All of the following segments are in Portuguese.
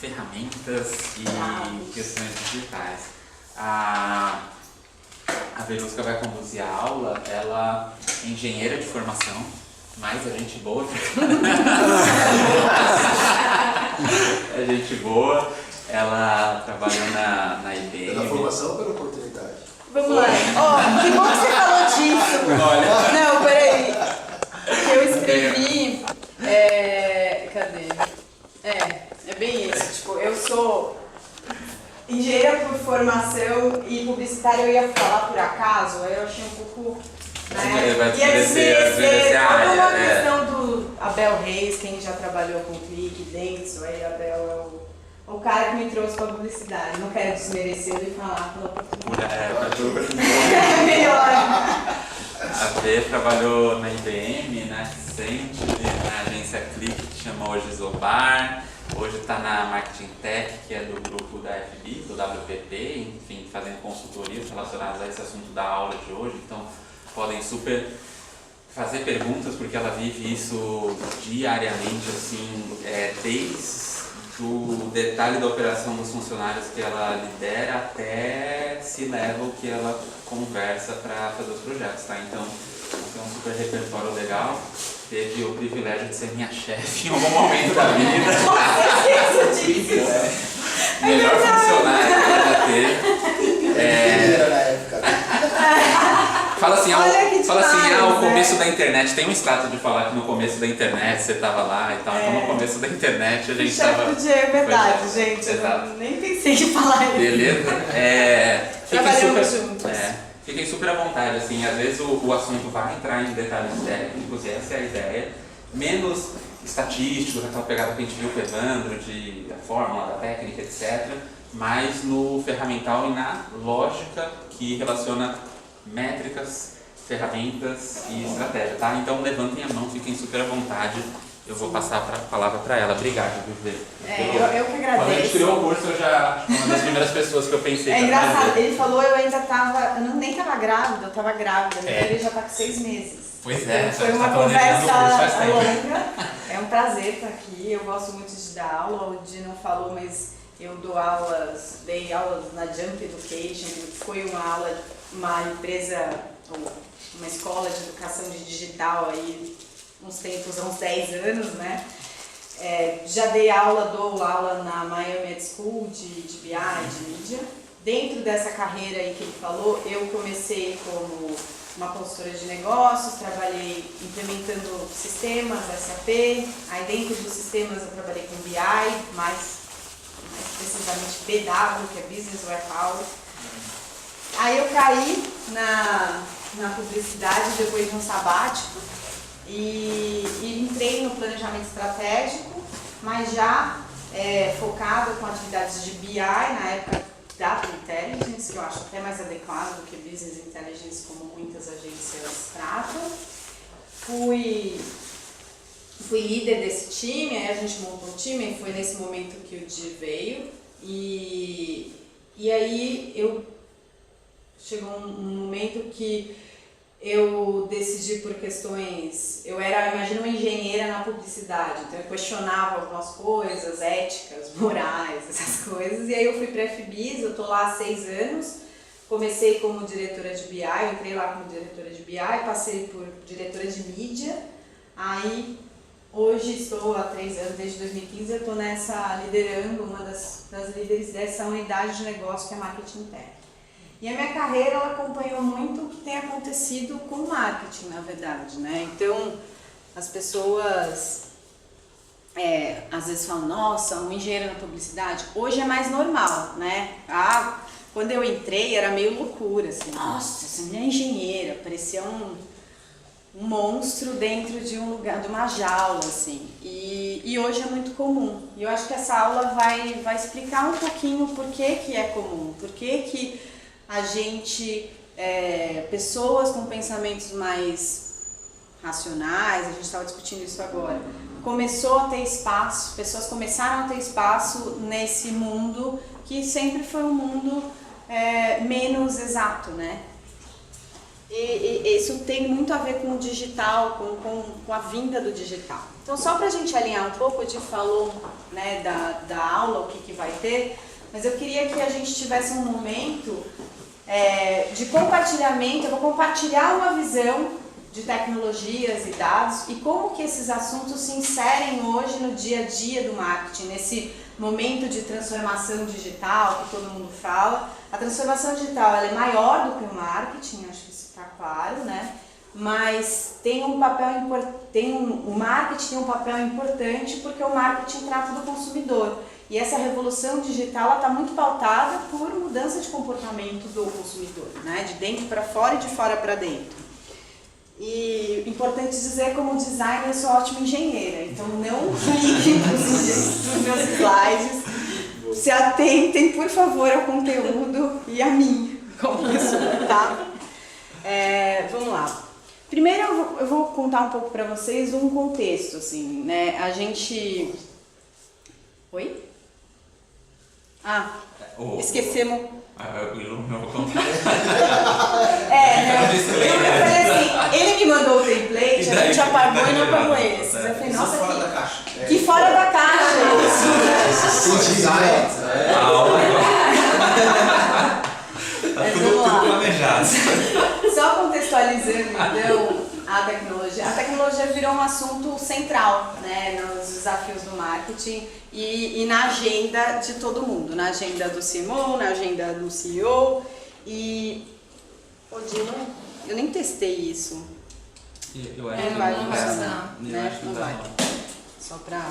ferramentas e questões digitais. A Verusca vai conduzir a aula, ela é engenheira de formação, mas é gente boa. É gente boa, ela trabalhou na IBM. Pela formação ou pela oportunidade? Vamos lá. Ó, que bom que você falou disso. Olha. Não, peraí. Eu escrevi. Cadê? É bem isso. Tipo, eu sou engenheira por formação e publicitária, eu ia falar por acaso, aí eu achei um pouco. Ele vai ia desmerecer a toda uma área, questão do Abel Reis, quem já trabalhou com clique, Dentsu, aí Abel é o cara que me trouxe para a publicidade. Não quero desmerecê-lo e falar pela oportunidade. É melhor. A Bê trabalhou na IBM, na Accent, na agência Clique, que chama hoje Zobar. Hoje está na Marketing Tech, que é do grupo da FB, do WPP, enfim, fazendo consultorias relacionadas a esse assunto da aula de hoje. Então, podem super fazer perguntas, porque ela vive isso diariamente, assim, desde o detalhe da operação dos funcionários que ela lidera até C-level que ela conversa para fazer os projetos, tá? Então, tem um super repertório legal. Teve o privilégio de ser minha chefe em algum momento da vida. Melhor funcionário que ela teve. Na época. Fala assim, demais, o começo da internet. Tem um status de falar que no começo da internet você tava lá e tal. Então no começo da internet a gente tava. É verdade, Pois gente. Exato. Eu nem pensei em falar isso. Beleza? Trabalhamos juntos. Fiquem super à vontade, assim, às vezes o assunto vai entrar em detalhes técnicos, e essa é a ideia. Menos estatísticos, aquela pegada que a gente viu com o Evandro, da fórmula, da técnica, etc. Mas no ferramental e na lógica que relaciona métricas, ferramentas e estratégia, tá? Então levantem a mão, fiquem super à vontade. Eu vou passar a palavra para ela. Obrigado, Vivi. Eu que agradeço. Quando a gente criou o curso, eu já uma das primeiras pessoas que eu pensei. É engraçado, ele falou, eu ainda tava, eu nem tava grávida, eu tava grávida, ele já tá com 6 meses. Pois é, Foi uma conversa longa, é um prazer estar aqui, eu gosto muito de dar aula, o Di não falou, mas eu dei aulas na Jump Education, foi uma empresa, uma escola de educação de digital aí, há uns 10 anos, né? Já dou aula na Miami Ed School de BI, de mídia. Dentro dessa carreira aí que ele falou, eu comecei como uma consultora de negócios, trabalhei implementando sistemas, SAP, aí dentro dos sistemas eu trabalhei com BI, mais precisamente BW, que é Business Warehouse. Aí eu caí na publicidade depois de um sabático e entrei no planejamento estratégico, mas já focado com atividades de BI, na época Data Intelligence, que eu acho até mais adequado do que Business Intelligence, como muitas agências tratam. Fui líder desse time, aí a gente montou o time, e foi nesse momento que o Di veio. E aí chegou um momento que eu decidi por questões, imagina uma engenheira na publicidade, então eu questionava algumas coisas, éticas, morais, essas coisas, e aí eu fui para a FBIS, eu tô lá há 6 anos, comecei como diretora de BI, eu entrei lá como diretora de BI, passei por diretora de mídia, aí hoje estou há 3 anos, desde 2015, eu estou liderando uma das líderes dessa unidade de negócio que é Marketing Tech. E a minha carreira, ela acompanhou muito o que tem acontecido com o marketing, na verdade, né? Então, as pessoas às vezes falam, nossa, uma engenheira na publicidade. Hoje é mais normal, né? Quando eu entrei, era meio loucura, assim. Nossa, essa minha engenheira, parecia um monstro dentro de um lugar, de uma jaula, assim. E hoje é muito comum. E eu acho que essa aula vai explicar um pouquinho por que é comum, por que a gente, pessoas com pensamentos mais racionais, a gente estava discutindo isso agora, pessoas começaram a ter espaço nesse mundo que sempre foi um mundo menos exato, né? E isso tem muito a ver com o digital, com a vinda do digital. Então, só para a gente alinhar um pouco, a gente falou, né, da aula, o que vai ter, mas eu queria que a gente tivesse um momento de compartilhamento. Eu vou compartilhar uma visão de tecnologias e dados e como que esses assuntos se inserem hoje no dia a dia do marketing, nesse momento de transformação digital que todo mundo fala. A transformação digital ela é maior do que o marketing, acho que isso está claro, né? Mas tem um papel o marketing tem um papel importante porque o marketing trata do consumidor. E essa revolução digital está muito pautada por mudança de comportamento do consumidor, né? De dentro para fora e de fora para dentro. E importante dizer, como designer, eu sou ótima engenheira, então não cliquem nos meus slides, se atentem, por favor, ao conteúdo e a mim, como pessoa, tá? Vamos lá. Primeiro eu vou contar um pouco para vocês um contexto, assim, né? A gente... Oi? Esquecemos... Eu não vou contar. Ele me mandou o template, a gente apagou e não apagou esse. Eu falei, nossa, fora da caixa. Que fora da caixa isso. Tá tudo planejado. Só contextualizando, então, a tecnologia. A tecnologia virou um assunto central, né, nos desafios do marketing e na agenda de todo mundo, na agenda do CMO, na agenda do CEO. E, eu nem testei isso. Eu acho que não vai não funcionar, né? Não vai. Só para...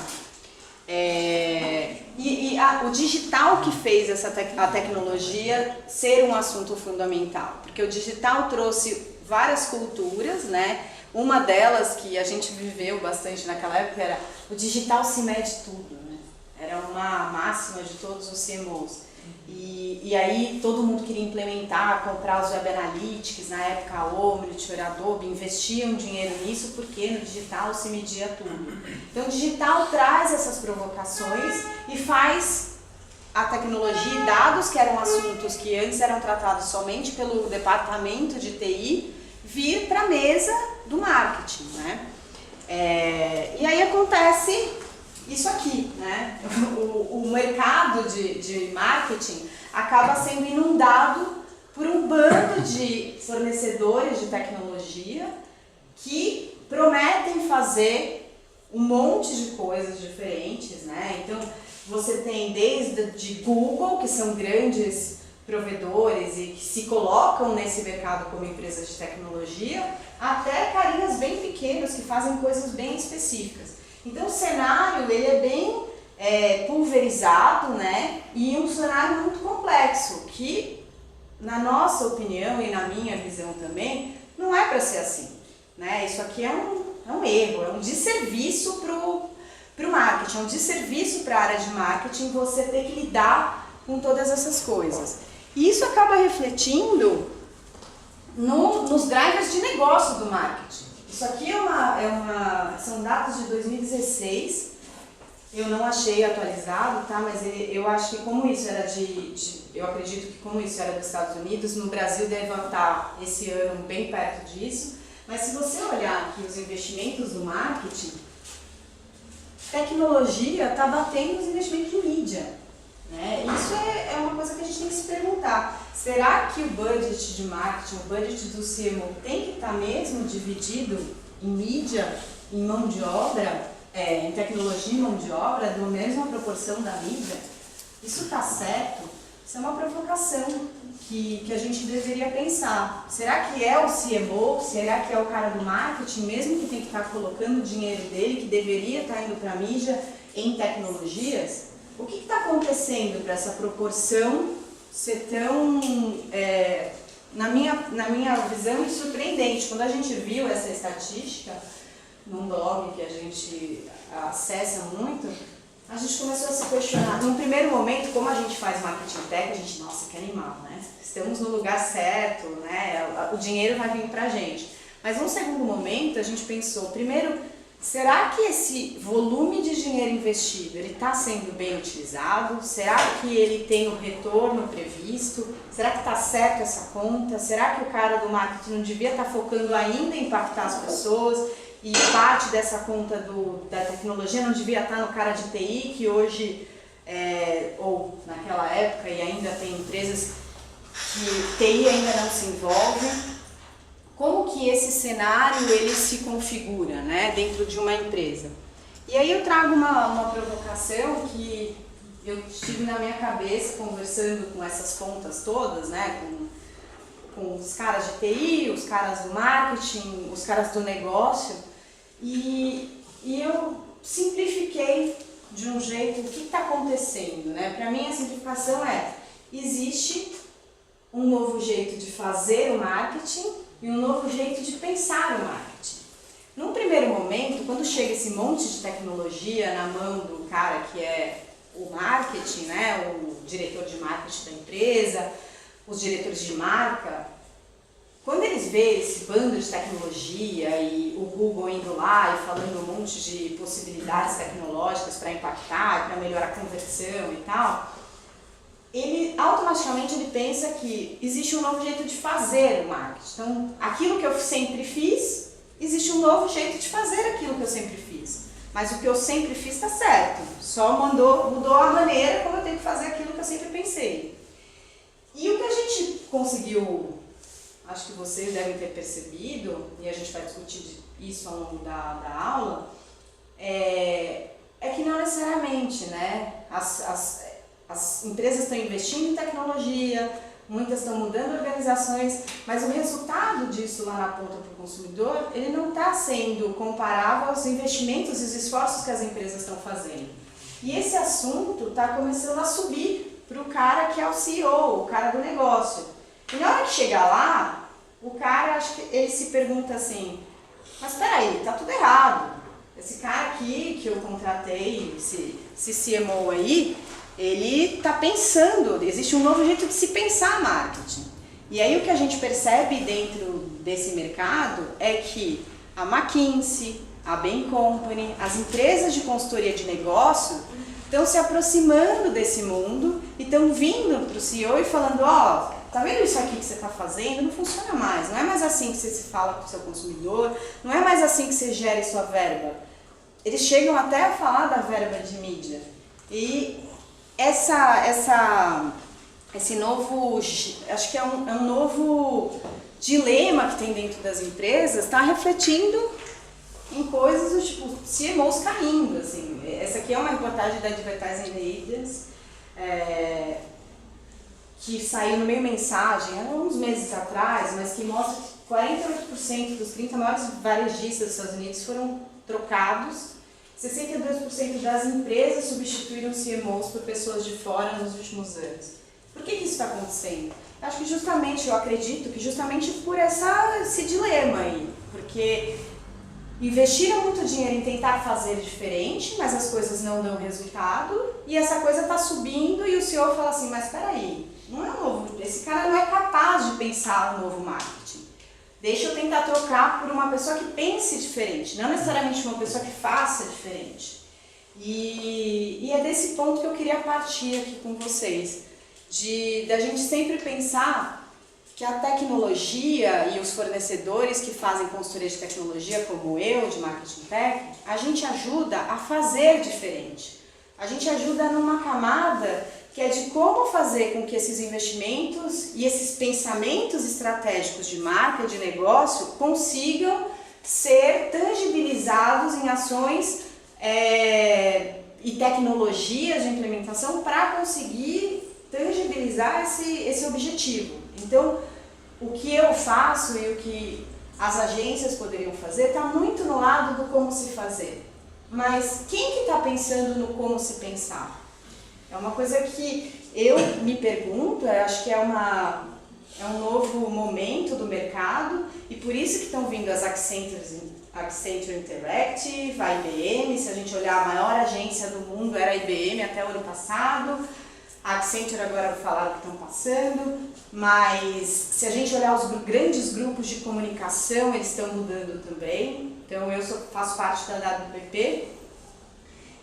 o digital que fez a tecnologia ser um assunto fundamental, porque o digital trouxe várias culturas, né? Uma delas que a gente viveu bastante naquela época era o digital se mede tudo, né? Era uma máxima de todos os CMOs. E aí todo mundo queria implementar, comprar os Web Analytics, na época a Omniture, a Adobe, investiam dinheiro nisso porque no digital se media tudo. Então o digital traz essas provocações e faz a tecnologia e dados, que eram assuntos que antes eram tratados somente pelo departamento de TI, vir para a mesa do marketing, né? E aí acontece isso aqui, né? O mercado de marketing acaba sendo inundado por um bando de fornecedores de tecnologia que prometem fazer um monte de coisas diferentes, né? Então você tem desde de Google, que são grandes provedores e que se colocam nesse mercado como empresas de tecnologia, até carinhas bem pequenos que fazem coisas bem específicas. Então o cenário ele é bem pulverizado, né? E um cenário muito complexo, que na nossa opinião e na minha visão também, não é para ser assim, né? Isso aqui é um erro, é um desserviço para o marketing, é um desserviço para a área de marketing você ter que lidar com todas essas coisas. E isso acaba refletindo nos drivers de negócio do marketing. Isso aqui são dados de 2016, eu não achei atualizado, tá? Mas eu acho que como isso era eu acredito que como isso era dos Estados Unidos, no Brasil deve estar esse ano bem perto disso. Mas se você olhar aqui os investimentos do marketing, tecnologia está batendo os investimentos de mídia. Né? Isso é uma coisa que a gente tem que se perguntar. Será que o budget de marketing, o budget do CMO tem que estar mesmo dividido em mídia, em mão de obra, em tecnologia e mão de obra, na mesma proporção da mídia? Isso está certo? Isso é uma provocação que a gente deveria pensar. Será que é o CMO? Será que é o cara do marketing mesmo que tem que estar colocando o dinheiro dele, que deveria estar indo para a mídia em tecnologias? O que está acontecendo para essa proporção ser tão, na minha visão, surpreendente? Quando a gente viu essa estatística num blog que a gente acessa muito, a gente começou a se questionar. Num primeiro momento, como a gente faz marketing tech, a gente, nossa, que animal, né? Estamos no lugar certo, né? O dinheiro vai vir pra gente. Mas num segundo momento, a gente pensou, primeiro, será que esse volume de dinheiro investido ele está sendo bem utilizado? Será que ele tem o retorno previsto? Será que está certo essa conta? Será que o cara do marketing não devia estar focando ainda em impactar as pessoas e parte dessa conta da tecnologia não devia estar no cara de TI, que hoje, ou naquela época, e ainda tem empresas que TI ainda não se envolve? Como que esse cenário ele se configura, né, dentro de uma empresa? E aí eu trago uma provocação que eu tive na minha cabeça conversando com essas pontas todas, né, com os caras de TI, os caras do marketing, os caras do negócio, e eu simplifiquei de um jeito o que está acontecendo, né? Para mim a simplificação existe um novo jeito de fazer o marketing e um novo jeito de pensar o marketing. Num primeiro momento, quando chega esse monte de tecnologia na mão do cara que é o marketing, né, o diretor de marketing da empresa, os diretores de marca, quando eles veem esse bando de tecnologia e o Google indo lá e falando um monte de possibilidades tecnológicas para impactar, para melhorar a conversão e tal, ele automaticamente pensa que existe um novo jeito de fazer o marketing. Então, aquilo que eu sempre fiz, existe um novo jeito de fazer aquilo que eu sempre fiz. Mas o que eu sempre fiz está certo, só mudou a maneira como eu tenho que fazer aquilo que eu sempre pensei. E o que a gente conseguiu, acho que vocês devem ter percebido, e a gente vai discutir isso ao longo da aula, é que não necessariamente, né, as empresas estão investindo em tecnologia, muitas estão mudando organizações, mas o resultado disso lá na ponta para o consumidor, ele não está sendo comparável aos investimentos e os esforços que as empresas estão fazendo. E esse assunto está começando a subir para o cara que é o CEO, o cara do negócio. E na hora que chegar lá, o cara, acho que ele se pergunta assim, mas peraí, está tudo errado. Esse cara aqui que eu contratei, esse CMO aí, ele está pensando, existe um novo jeito de se pensar marketing. E aí o que a gente percebe dentro desse mercado é que a McKinsey, a Bain Company, as empresas de consultoria de negócio estão se aproximando desse mundo e estão vindo para o CEO e falando, tá vendo isso aqui que você está fazendo? Não funciona mais, não é mais assim que você se fala com o seu consumidor, não é mais assim que você gere sua verba. Eles chegam até a falar da verba de mídia. E esse novo, acho que é um novo dilema que tem dentro das empresas, está refletindo em coisas do tipo CMOs caindo, assim. Essa aqui é uma reportagem da Advertising Agents, que saiu no Meio Mensagem há uns meses atrás, mas que mostra que 48% dos 30 maiores varejistas dos Estados Unidos foram trocados. 62% das empresas substituíram CMOs por pessoas de fora nos últimos anos. Por que isso está acontecendo? Acho que eu acredito que justamente por esse dilema aí. Porque investiram muito dinheiro em tentar fazer diferente, mas as coisas não dão resultado, e essa coisa está subindo e o CEO fala assim, mas peraí, não é novo, esse cara não é capaz de pensar um novo marketing. Deixa eu tentar trocar por uma pessoa que pense diferente, não necessariamente uma pessoa que faça diferente. E é desse ponto que eu queria partir aqui com vocês, da gente sempre pensar que a tecnologia e os fornecedores que fazem consultoria de tecnologia, como eu, de Marketing Tech, a gente ajuda a fazer diferente. A gente ajuda numa camada que é de como fazer com que esses investimentos e esses pensamentos estratégicos de marca, de negócio, consigam ser tangibilizados em ações e tecnologias de implementação para conseguir tangibilizar esse objetivo. Então, o que eu faço e o que as agências poderiam fazer está muito no lado do como se fazer. Mas quem que está pensando no como se pensar? É uma coisa que eu me pergunto, acho que é um novo momento do mercado e por isso que estão vindo as Accenture Interactive, a IBM, se a gente olhar a maior agência do mundo era a IBM até o ano passado, A Accenture agora falaram que estão passando, mas se a gente olhar os grandes grupos de comunicação, eles estão mudando também. Então eu faço parte da WPP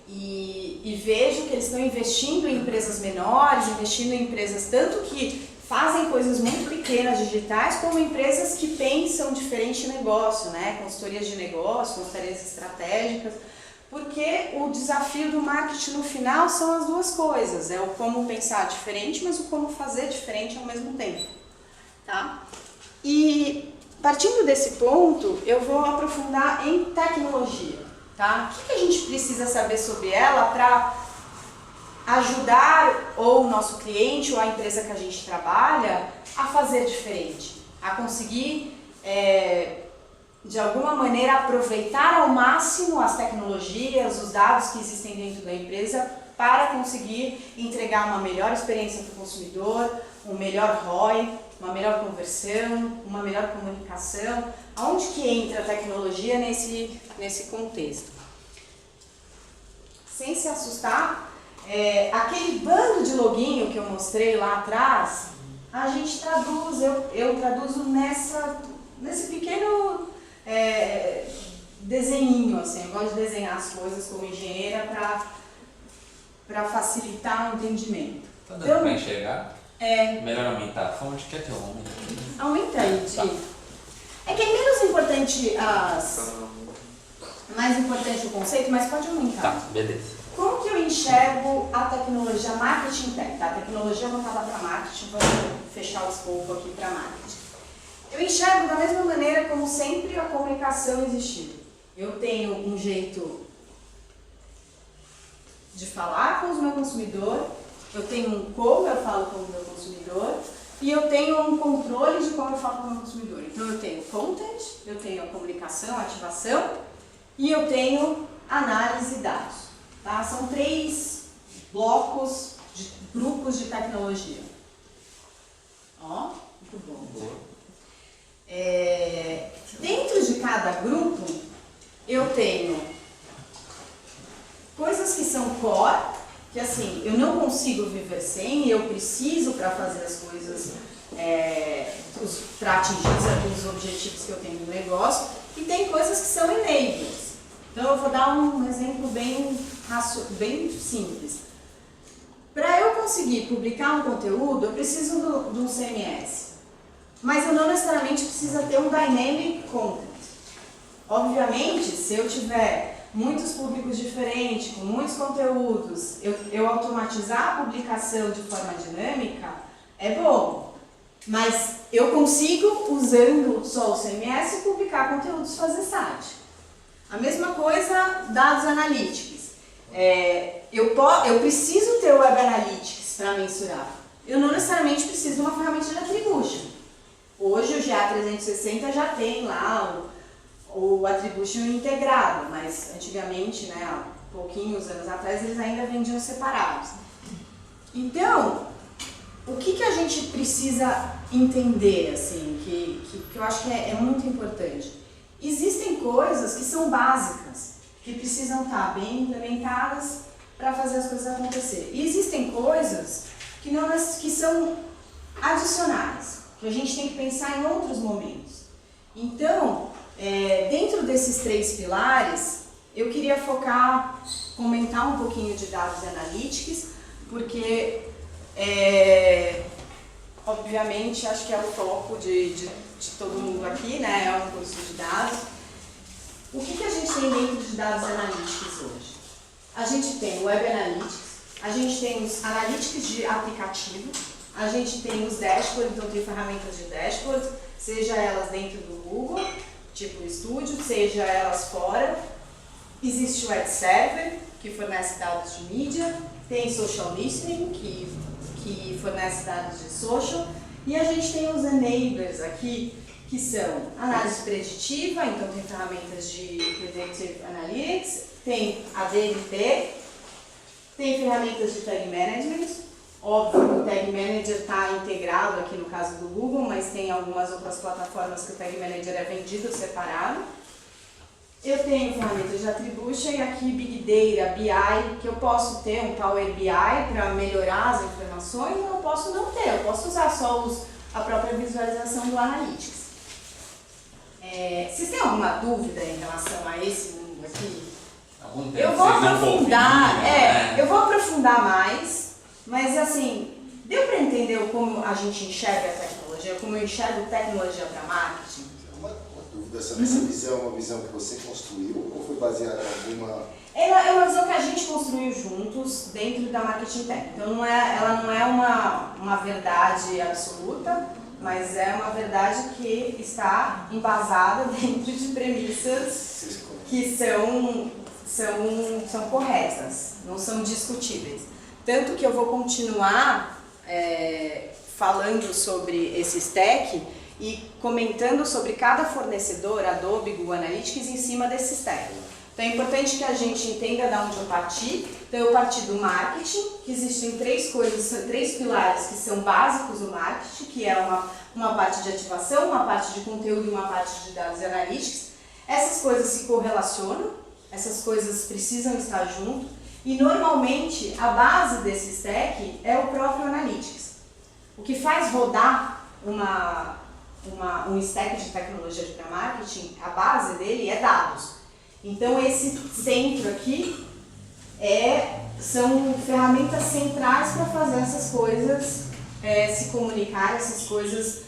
e vejo que eles estão investindo em empresas menores, investindo em empresas tanto que fazem coisas muito pequenas digitais, como empresas que pensam diferente em negócio, né? Consultorias de negócio, consultorias estratégicas. Porque o desafio do marketing no final são as duas coisas, é o como pensar diferente, mas o como fazer diferente ao mesmo tempo, tá? E partindo desse ponto, eu vou aprofundar em tecnologia, tá? O que a gente precisa saber sobre ela para ajudar ou o nosso cliente ou a empresa que a gente trabalha a fazer diferente, a conseguir de alguma maneira aproveitar ao máximo as tecnologias, os dados que existem dentro da empresa para conseguir entregar uma melhor experiência para o consumidor, um melhor ROI, uma melhor conversão, uma melhor comunicação. Aonde que entra a tecnologia nesse contexto? Sem se assustar, aquele bando de loginho que eu mostrei lá atrás, a gente traduz, eu traduzo nesse pequeno desenhinho, assim, eu gosto de desenhar as coisas como engenheira para facilitar o entendimento. Tá dando para enxergar? Melhor aumentar a fonte, quer que eu aumente? Aumenta aí, Di. Tá. É que é menos importante mais importante o conceito, mas pode aumentar. Tá, beleza. Como que eu enxergo a tecnologia marketing tech? Tá? A tecnologia voltada para marketing, vou fechar o escopo aqui para marketing. Eu enxergo da mesma maneira como sempre a comunicação existiu. Eu tenho um jeito de falar com o meu consumidor, eu tenho um como eu falo com o meu consumidor e eu tenho um controle de como eu falo com o meu consumidor. Então eu tenho content, eu tenho a comunicação, a ativação e eu tenho análise de dados. Tá? São 3 blocos, grupos de tecnologia. Ó, muito bom. Boa. Dentro de cada grupo, eu tenho coisas que são core, que assim, eu não consigo viver sem, eu preciso para fazer as coisas, para atingir os objetivos que eu tenho no negócio, e tem coisas que são enablers. Então eu vou dar um exemplo bem simples. Para eu conseguir publicar um conteúdo, eu preciso de um CMS. Mas eu não necessariamente preciso ter um dynamic content. Obviamente, se eu tiver muitos públicos diferentes, com muitos conteúdos, eu automatizar a publicação de forma dinâmica é bom. Mas eu consigo, usando só o CMS, publicar conteúdos, fazer site. A mesma coisa, dados analíticos. Eu preciso ter o Web Analytics para mensurar. Eu não necessariamente preciso de uma ferramenta de attribution. Hoje o GA360 já tem lá o attribution integrado, mas antigamente, né, há pouquinhos anos atrás, eles ainda vendiam separados. Então, o que a gente precisa entender, assim, que eu acho que é muito importante? Existem coisas que são básicas, que precisam estar bem implementadas para fazer as coisas acontecer. E existem coisas que são adicionais, que a gente tem que pensar em outros momentos. Então, dentro desses 3 pilares, eu queria comentar um pouquinho de dados analíticos, porque, obviamente, acho que é o foco de todo mundo aqui, né? É um curso de dados. O que a gente tem dentro de dados analíticos hoje? A gente tem o Web Analytics, a gente tem os analytics de aplicativo, a gente tem os dashboards, então tem ferramentas de dashboard, seja elas dentro do Google, tipo o Studio, seja elas fora. Existe o Ad Server, que fornece dados de mídia, tem Social Listening, que fornece dados de social, e a gente tem os enablers aqui, que são análise preditiva, então tem ferramentas de Predictive Analytics, tem a DLP, tem ferramentas de Tag Management. Óbvio que o Tag Manager está integrado aqui no caso do Google, mas tem algumas outras plataformas que o Tag Manager é vendido separado. Eu tenho ferramentas de attribution e aqui Big Data, BI, que eu posso ter um Power BI para melhorar as informações, ou eu posso não ter, eu posso usar só a própria visualização do Analytics. Vocês têm alguma dúvida em relação a esse mundo aqui? Algum tempo Eu vou vocês não aprofundar, ouviram, né? eu vou aprofundar mais, mas assim, deu para entender como a gente enxerga a tecnologia, como eu enxergo tecnologia para marketing? Uma dúvida sobre essa visão, uma visão que você construiu ou foi baseada em alguma... Ela é uma visão que a gente construiu juntos dentro da Marketing Tech. Então ela não é uma verdade absoluta, mas é uma verdade que está embasada dentro de premissas que são corretas, não são discutíveis. Tanto que eu vou continuar falando sobre esse stack e comentando sobre cada fornecedor, Adobe, Google Analytics, em cima desse stack. Então é importante que a gente entenda de onde eu parti. Então eu parti do marketing, que existem três pilares que são básicos do marketing, que é uma parte de ativação, uma parte de conteúdo e uma parte de dados e analytics. Essas coisas se correlacionam, essas coisas precisam estar junto e normalmente a base desse stack é o próprio Analytics. O que faz rodar um stack de tecnologia para marketing, a base dele é dados. Então esse centro aqui são ferramentas centrais para fazer essas coisas se comunicar, essas coisas,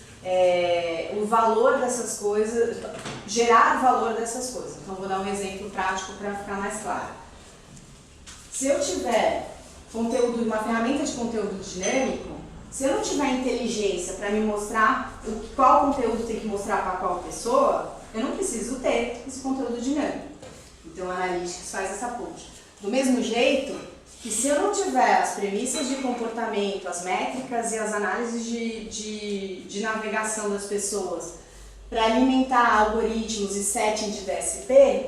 o valor dessas coisas, gerar o valor dessas coisas. Então vou dar um exemplo prático para ficar mais claro. Se eu tiver uma ferramenta de conteúdo dinâmico, se eu não tiver inteligência para me mostrar qual conteúdo tem que mostrar para qual pessoa, eu não preciso ter esse conteúdo dinâmico. Então o Analytics faz essa ponte. Do mesmo jeito que se eu não tiver as premissas de comportamento, as métricas e as análises de navegação das pessoas para alimentar algoritmos e setting de DSP,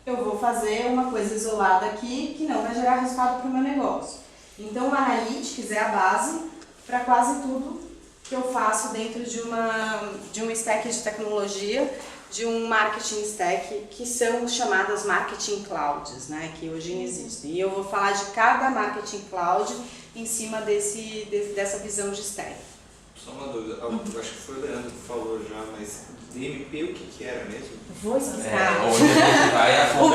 eu vou fazer uma coisa isolada aqui que não vai gerar resultado para o meu negócio. Então o Analytics é a base para quase tudo que eu faço dentro de um stack de tecnologia, de um marketing stack, que são chamadas marketing clouds, né, que hoje existem. E eu vou falar de cada marketing cloud em cima dessa visão de stack. Só uma dúvida, acho que foi o Leandro que falou já, mas DMP o que era mesmo? Vou explicar. Onde a gente vai a O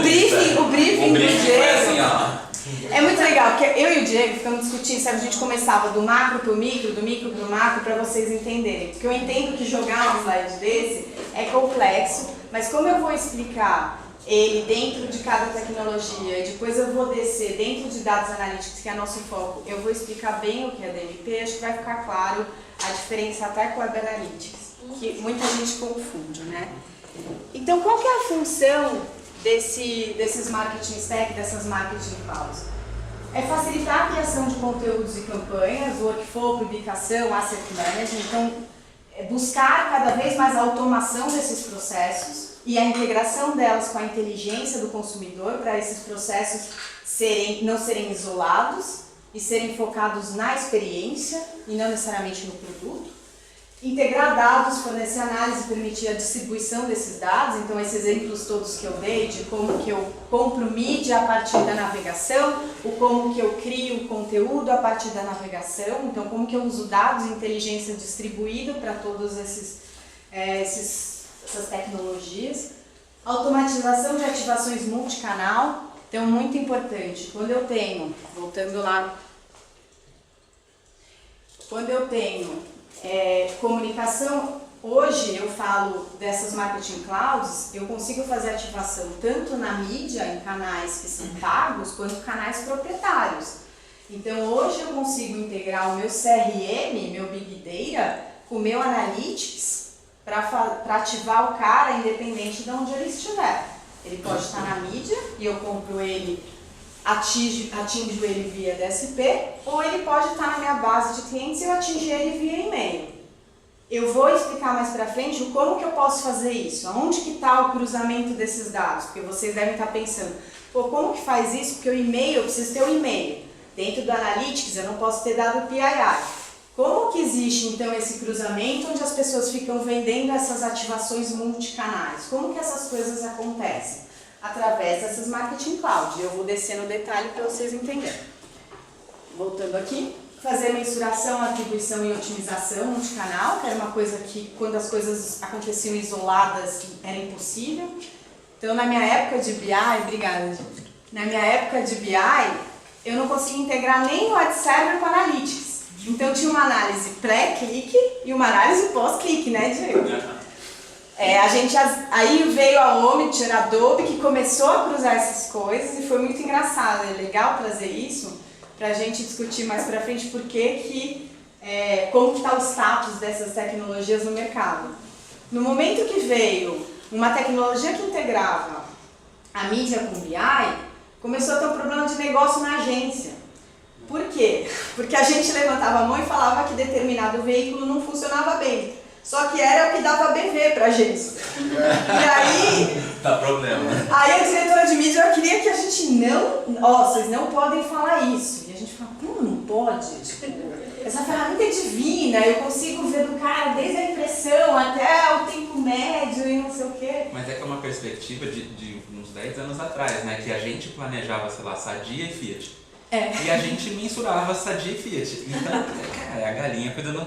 briefing do foi assim, Diego ó. é muito legal, porque eu e o Diego ficamos discutindo, sabe, a gente começava do macro pro micro, do micro pro macro, para vocês entenderem. Porque eu entendo que jogar um slide desse é complexo, mas como eu vou explicar ele dentro de cada tecnologia e depois eu vou descer dentro de dados analíticos, que é nosso foco, eu vou explicar bem o que é DMP, acho que vai ficar claro a diferença até com Web Analytics, que muita gente confunde, né? Então, qual que é a função desses marketing stack, dessas marketing clouds? É facilitar a criação de conteúdos e campanhas, workflow, publicação, asset management. Então, buscar cada vez mais a automação desses processos e a integração delas com a inteligência do consumidor para esses processos não serem isolados e serem focados na experiência e não necessariamente no produto. Integrar dados, fornecer análise e permitir a distribuição desses dados. Então, esses exemplos todos que eu dei de como que eu compro mídia a partir da navegação, o como que eu crio conteúdo a partir da navegação, então como que eu uso dados e inteligência distribuída para todas essas tecnologias. Automatização de ativações multicanal, então muito importante. Quando eu tenho, voltando lá, quando eu tenho comunicação, hoje eu falo dessas marketing clouds, eu consigo fazer ativação tanto na mídia, em canais que são pagos, quanto canais proprietários. Então hoje eu consigo integrar o meu CRM, meu Big Data, com o meu Analytics para ativar o cara independente de onde ele estiver. Ele pode estar na mídia e eu compro ele, atinjo ele via DSP, ou ele pode estar na minha base de clientes e eu atingo ele via e-mail. Eu vou explicar mais pra frente o como que eu posso fazer isso, aonde que está o cruzamento desses dados, porque vocês devem estar pensando, pô, como que faz isso? Porque o e-mail, eu preciso ter um e-mail. Dentro do Analytics eu não posso ter dado PII. Como que existe então esse cruzamento onde as pessoas ficam vendendo essas ativações multicanais? Como que essas coisas acontecem? Através dessas marketing cloud. Eu vou descer no detalhe para vocês entenderem. Voltando aqui, fazer mensuração, atribuição e otimização multicanal, que era uma coisa que quando as coisas aconteciam isoladas era impossível. Então na minha época de BI, obrigada, gente. Na minha época de BI, eu não conseguia integrar nem o ad server com Analytics. Então tinha uma análise pré-clique e uma análise pós-clique, né, Diego? Aí veio a Omniture, a Adobe, que começou a cruzar essas coisas e foi muito engraçado. É legal trazer isso para a gente discutir mais para frente como que está o status dessas tecnologias no mercado. No momento que veio uma tecnologia que integrava a mídia com BI, começou a ter um problema de negócio na agência. Por quê? Porque a gente levantava a mão e falava que determinado veículo não funcionava bem. Só que era o que dava BV pra agência. E aí... Dá problema. Aí a diretora de mídia queria que a gente vocês não podem falar isso. E a gente fala, como não pode? Tipo, essa ferramenta é divina, eu consigo ver do cara desde a impressão até o tempo médio e não sei o quê. Mas é que é uma perspectiva de uns 10 anos atrás, né? Que a gente planejava, sei lá, Sadia e Fiat. E a gente mensurava Sadia e Fiat. Então, cara, a galinha cuidando a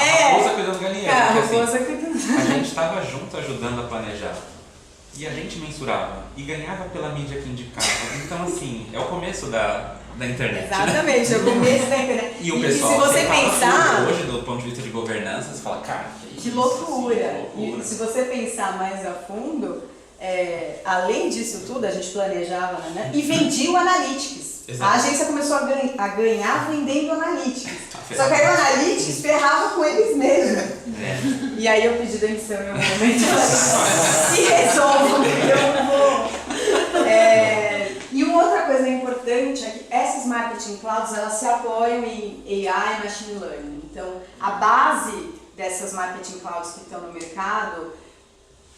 raposa cuidando do galinheiro. A porque, raposa assim, cuidando. a gente estava junto ajudando a planejar. E a gente mensurava. E ganhava pela mídia que indicava. Então, assim, é o começo da internet. Exatamente, é o começo da internet. E o pessoal se você pensar... hoje, do ponto de vista de governança, você fala, cara, que loucura! E se você pensar mais a fundo, além disso tudo, a gente planejava, né? E vendia o Analytics. Exato. A agência começou a ganhar vendendo Analytics. Só que aí o Analytics ferrava com eles mesmos. E aí eu pedi demissão em algum momento. Se resolvam, eu não vou. E uma outra coisa importante é que essas marketing clouds, elas se apoiam em AI e machine learning. Então, a base dessas marketing clouds que estão no mercado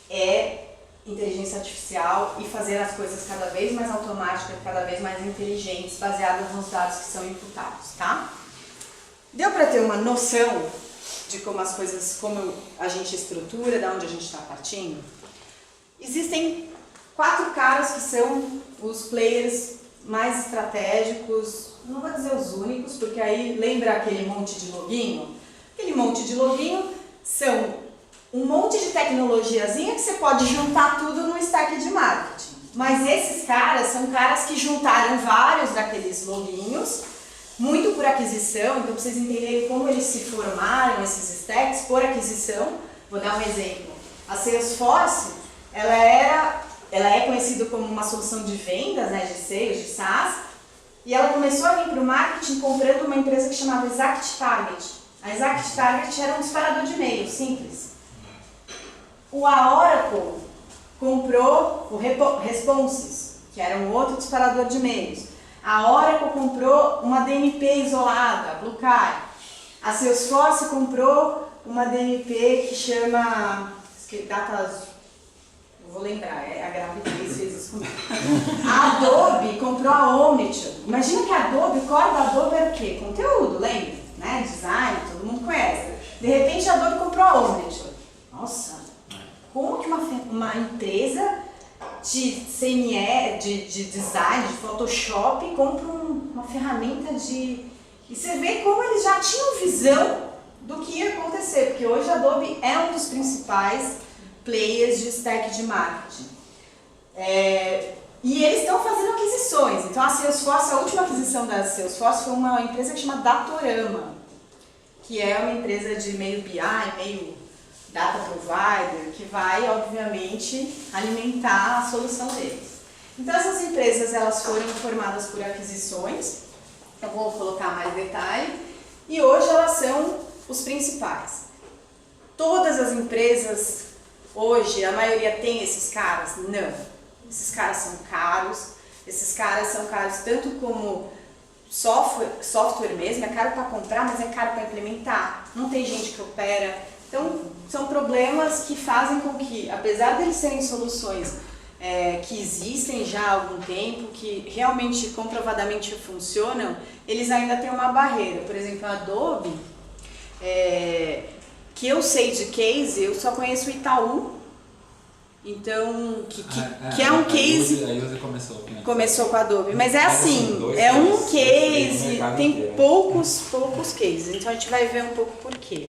é inteligência artificial e fazer as coisas cada vez mais automáticas, cada vez mais inteligentes, baseadas nos dados que são imputados, tá? Deu para ter uma noção de como as coisas, como a gente estrutura, de onde a gente está partindo? Existem 4 caras que são os players mais estratégicos, não vou dizer os únicos, porque aí lembra aquele monte de loginho? Aquele monte de loginho são um monte de tecnologiazinha que você pode juntar tudo no stack de marketing. Mas esses caras são caras que juntaram vários daqueles loginhos, muito por aquisição, então para vocês entenderem como eles se formaram, esses stacks, por aquisição. Vou dar um exemplo. A Salesforce, ela é conhecida como uma solução de vendas, né, de sales, de SaaS, e ela começou a vir para o marketing comprando uma empresa que chamava Exact Target. A Exact Target era um disparador de e-mail, simples. A Oracle comprou o Responses, que era um outro disparador de e-mails. A Oracle comprou uma DMP isolada, a Bluecard. A Salesforce comprou uma DMP que chama eu vou lembrar, a gravidez fez isso comigo. A Adobe comprou a Omniture. Imagina que a Adobe, o core da Adobe era o quê? Conteúdo, lembra? Né? Design, todo mundo conhece. De repente a Adobe comprou a Omniture. Nossa, como que uma empresa de CME, de design, de Photoshop, compra uma ferramenta de... E você vê como eles já tinham visão do que ia acontecer, porque hoje a Adobe é um dos principais players de stack de marketing. E eles estão fazendo aquisições. Então a Salesforce, a última aquisição da Salesforce foi uma empresa que chama Datorama, que é uma empresa de meio BI, meio data provider, que vai, obviamente, alimentar a solução deles. Então essas empresas, elas foram formadas por aquisições, eu vou colocar mais detalhe, e hoje elas são os principais. Todas as empresas, hoje, a maioria tem esses caras? Não. Esses caras são caros, tanto como software mesmo, é caro para comprar, mas é caro para implementar. Não tem gente que opera. Então, são problemas que fazem com que, apesar deles serem soluções que existem já há algum tempo, que realmente comprovadamente funcionam, eles ainda têm uma barreira. Por exemplo, a Adobe, que eu sei de case, eu só conheço o Itaú. Então, que é um case. A User Começou com a Adobe, mas é assim, dois é um cases, case, no mercado tem inteiro. poucos cases, então a gente vai ver um pouco por quê.